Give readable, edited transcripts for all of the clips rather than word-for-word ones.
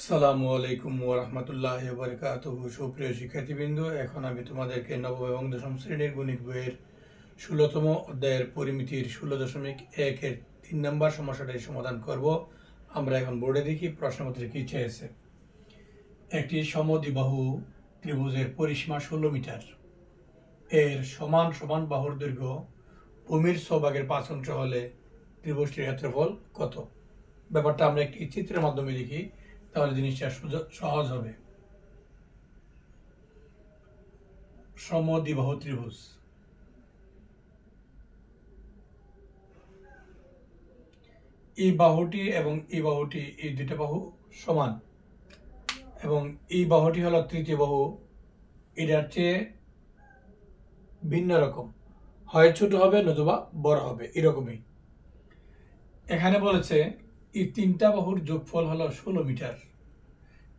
আসসালামু আলাইকুম ওয়া রাহমাতুল্লাহি ওয়া বারাকাতুহু। সুপ্রিয় শিক্ষার্থীবৃন্দ, এখন আমি তোমাদেরকে নবম এবং দশম শ্রেণীর গণিত বইয়ের ১৬তম অধ্যায়ের পরিমিতির ১৬.১ এর ৩ নম্বর সমস্যাটির সমাধান করব। আমরা এখন বোর্ডে দেখি প্রশ্নপত্রে কি চেয়েছে। একটি সমদ্বিবাহু ত্রিভুজের পরিসীমা ১৬ মিটার, এর সমান সমান বাহুর দৈর্ঘ্য ভূমির ৬/৫ হলে ত্রিভুজটির ক্ষেত্রফল কত? ব্যাপারটা আমরা একটি চিত্রের মাধ্যমে লিখি, তাহলে জিনিসটা সহজ হবে। সমদ্বিবাহু ত্রিভুজ, এই বাহুটি এবং এই বাহুটি, এই দুইটা বাহু সমান, এবং এই বাহুটি হলো তৃতীয় বাহু, এটার চেয়ে ভিন্ন রকম, হয় ছোট হবে নতুবা বড় হবে, এরকমই। এখানে বলেছে এই তিনটা বাহুর যোগফল হলো ১৬ মিটার,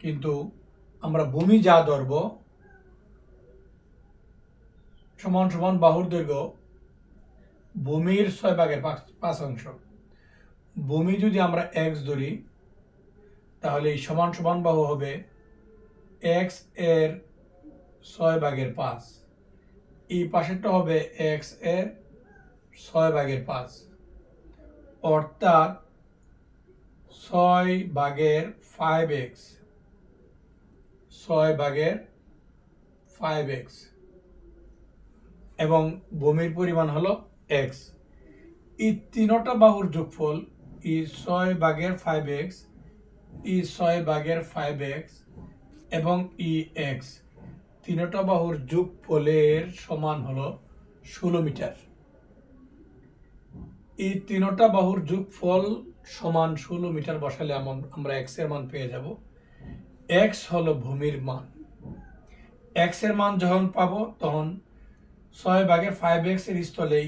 কিন্তু আমরা ভূমি যা ধরব সমান সমান বাহুর দৈর্ঘ্য ভূমির ৬/৫। ভূমি যদি আমরা x ধরি, তাহলে এই সমান সমান বাহু হবে x এর ৬/৫, এই পাশেরটা হবে x এর ৬/৫, অর্থাৎ 6/5x, 6/5x, এবং ভূমির পরিমাণ হলো x। এই তিনটা বাহুর যোগফল ই 6/5x, ই 6/5x এবং ই x, তিনটা বাহুর যোগফলের সমান হলো ১৬ মিটার। এই তিনটা বাহুর যোগফল সমান ১৬ মিটার বসালে আমরা x এর মান পেয়ে যাব। x হলো ভূমির মান। x এর মান যখন পাবো, তখন 6/5x এর স্থলে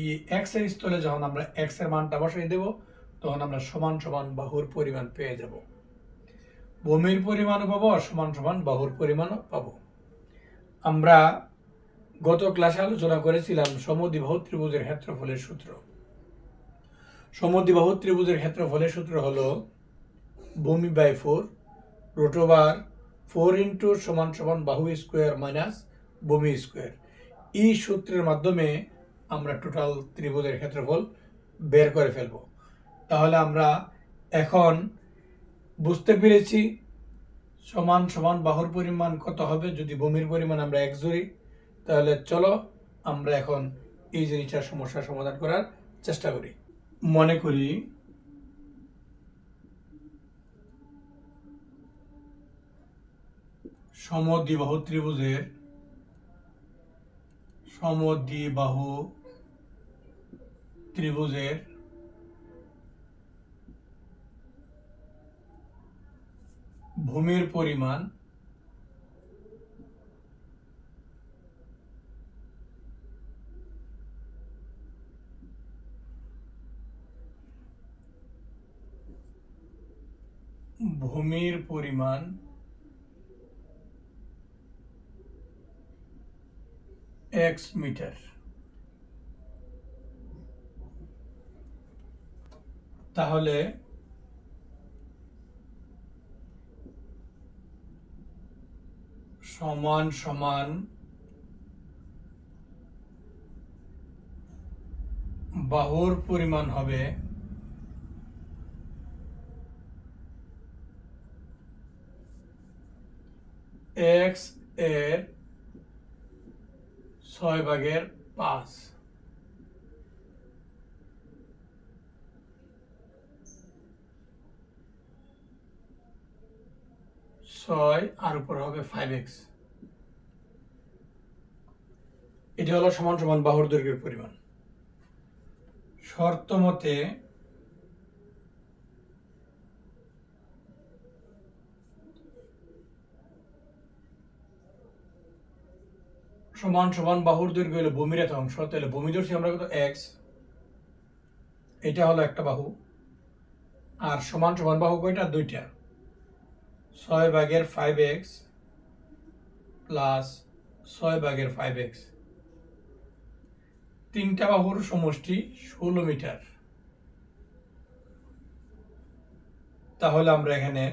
x এর স্থলে যখন আমরা x এর মানটা বসাই দেব, তখন আমরা সমান সমান বাহুর পরিমাণ পেয়ে যাব। ভূমির পরিমাণও পাবো আর সমান সমান বাহুর পরিমাণও পাবো। আমরা গত ক্লাসে আলোচনা করেছিলাম সমদ্বিবাহু ত্রিভুজের ক্ষেত্রফলের সূত্র। সমদ্বিবাহু ত্রিভুজের ক্ষেত্রফলের সূত্র হলো ভূমি বাই 4 √4 ইন্টু সমান সমান বাহু স্কোয়ার মাইনাস ভূমি স্কোয়ার। এই সূত্রের মাধ্যমে আমরা টোটাল ত্রিভুজের ক্ষেত্রফল বের করে ফেলব। তাহলে আমরা এখন বুঝতে পেরেছি সমান সমান বাহুর পরিমাণ কত হবে যদি ভূমির পরিমাণ আমরা x ধরি। তাহলে চলো আমরা এখন এই জিনিসটার সমস্যার সমাধান করার চেষ্টা করি। মনে করি সমদ্বিবাহু ত্রিভুজের ভূমির পরিমাণ x মিটার। তাহলে সমান সমান বাহুর পরিমাণ হবে x এর 6/5, আর উপর হবে 5x। এটি হলো সমান সমান বাহুর দৈর্ঘ্যের পরিমাণ। শর্ত মতে সমান সমান বাহুর দৈর্ঘ্য হলো ভূমির এত অংশ, তাহলে ভূমি ধরছি আমরা কত x, এটা হলো একটা বাহু, আর সমান সমান বাহু কয়টা? দুইটা, 6/5x প্লাস 6/5x, তিনটা বাহুর সমষ্টি ১৬ মিটার। তাহলে আমরা এখানে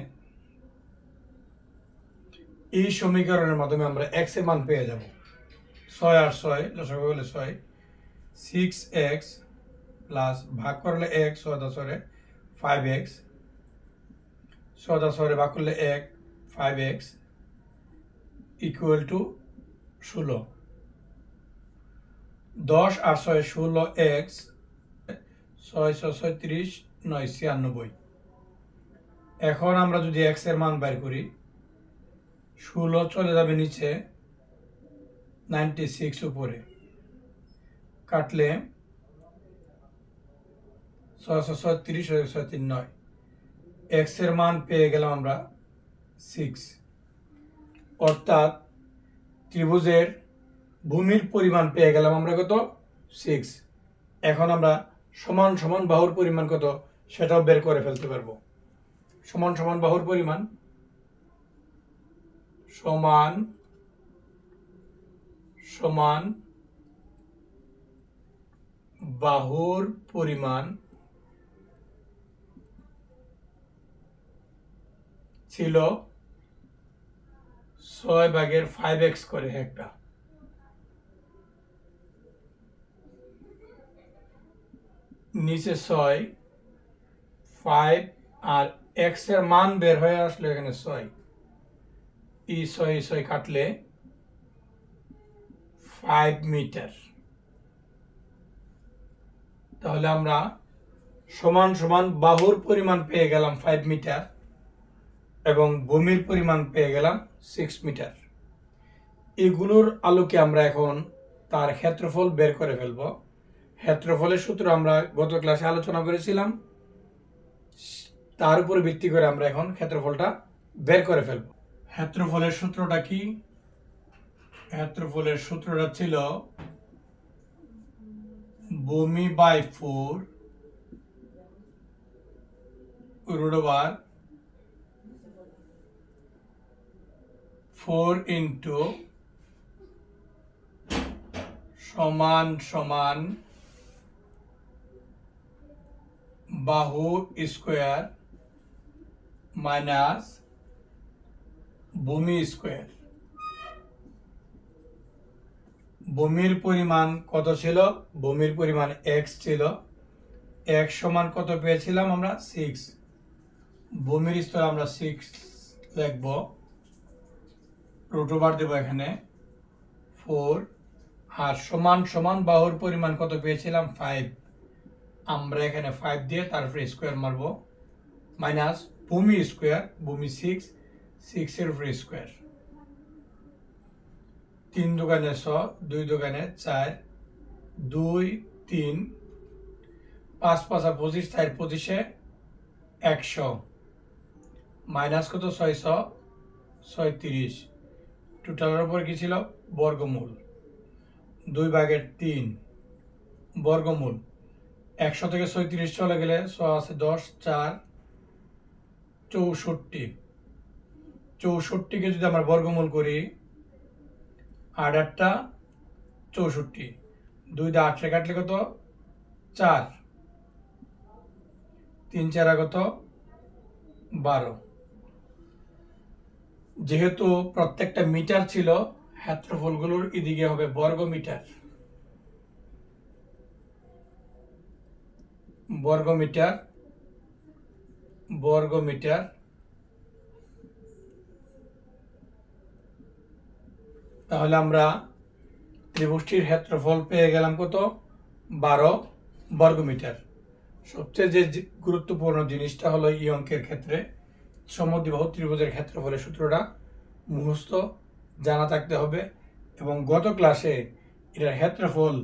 এই সমীকরণের মাধ্যমে আমরা এক্স এর মান পেয়ে যাব। 6 আর 6 লসাগু হলে 6, 6x প্লাস ভাগ করলে 1, 6 দা 6 5x, 6 দা 6 ভাগ করলে 1, 5x equal to 16। 10 R 6 16x, 6 6 36, 9 96। এখন আমরা যদি x এর মান বের করি, 16 চলে যাবে নিচে, 96 উপরে, কাটলে 6 6 36, 6 3 9। x এর মান পেয়ে গেলাম আমরা 6। অর্থাৎ ত্রিভুজের ভূমির পরিমাণ পেয়ে গেলাম আমরা কত? 6। এখন আমরা সমান সমান বাহুর পরিমাণ কত সেটাও বের করে ফেলতে পারবো। সমান সমান বাহুর পরিমাণ সমান সমান বাহুর পরিমাণ ছিল 6/5x করে একটা। নিচে 6, 5 আর x এর মান বের হয়ে আসলো এখানে 6। এই 6 কাটলে 5 মিটার। তাহলে আমরা সমান সমান বাহুর পরিমাণ পেয়ে গেলাম 5 মিটার এবং ভূমির পরিমাণ পেয়ে গেলাম 6 মিটার। এগুলোর আলোকে আমরা এখন তার ক্ষেত্রফল বের করে ফেলব। ক্ষেত্রফলের সূত্র আমরা গত ক্লাসে আলোচনা করেছিলাম, তার উপর ভিত্তি করে আমরা এখন ক্ষেত্রফলটা বের করে ফেলব। ক্ষেত্রফলের সূত্রটা কি? ক্ষেত্রফলের সূত্রটা ছিল ভূমি বাই 4 √4 ইন্টু সমান সমান বাহু স্কোয়ার মাইনাস ভূমি স্কোয়ার। ভূমির পরিমাণ কত ছিল? ভূমির পরিমাণ x ছিল। x সমান কত পেয়েছিলাম আমরা? 6। ভূমির স্তর আমরা 6 লিখব, √4 দেব এখানে 4, আর সমান সমান বাহুর পরিমাণ কত পেয়েছিলাম? 5। আমরা এখানে 5 দিয়ে তারপরে স্কোয়ার মারব, মাইনাস ভূমি স্কোয়ার, ভূমি 6, 6 এর উপরে স্কোয়ার। 3 দোকানে 6, 2 দোকানে 4, 2 3, 5 5 25, 4 25 100, মাইনাস কত? 600, 36। টোটালের উপর কি ছিল? বর্গমূল। 2/3 বর্গমূল। 100 থেকে 36 চলে গেলে 6 আছে 10, 4 64। 64কে যদি আমরা বর্গমূল করি, 8 8টা 64, 2 দিয়ে 8 কাটলে কত? 4, 3 4 কত? 12। যেহেতু প্রত্যেকটা মিটার ছিল, ক্ষেত্রফলগুলোর এদিকে হবে বর্গ মিটার। বর্গ মিটার বর্গ মিটার। তাহলে আমরা ত্রিভুজটির ক্ষেত্রফল পেয়ে গেলাম কত? 12 বর্গমিটার। সবচেয়ে যে গুরুত্বপূর্ণ জিনিসটা হলো এই অঙ্কের ক্ষেত্রে সমদ্বিবাহু ত্রিভুজের ক্ষেত্রফলের সূত্রটা মুখস্থ জানা থাকতে হবে। এবং গত ক্লাসে এটার ক্ষেত্রফল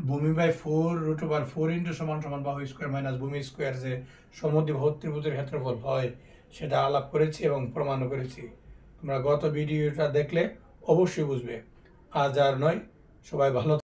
ভূমি বাই 4 √4 ইন্টু সমান সমান বাহু স্কোয়ার মাইনাস ভূমি স্কোয়ার যে সমদ্বিবাহু ত্রিভুজের ক্ষেত্রফল হয় সেটা আলাপ করেছি এবং প্রমাণও করেছি। তোমরা গত ভিডিওটা দেখলে অবশ্যই বুঝবে। আজ আর নয়, সবাই ভালো।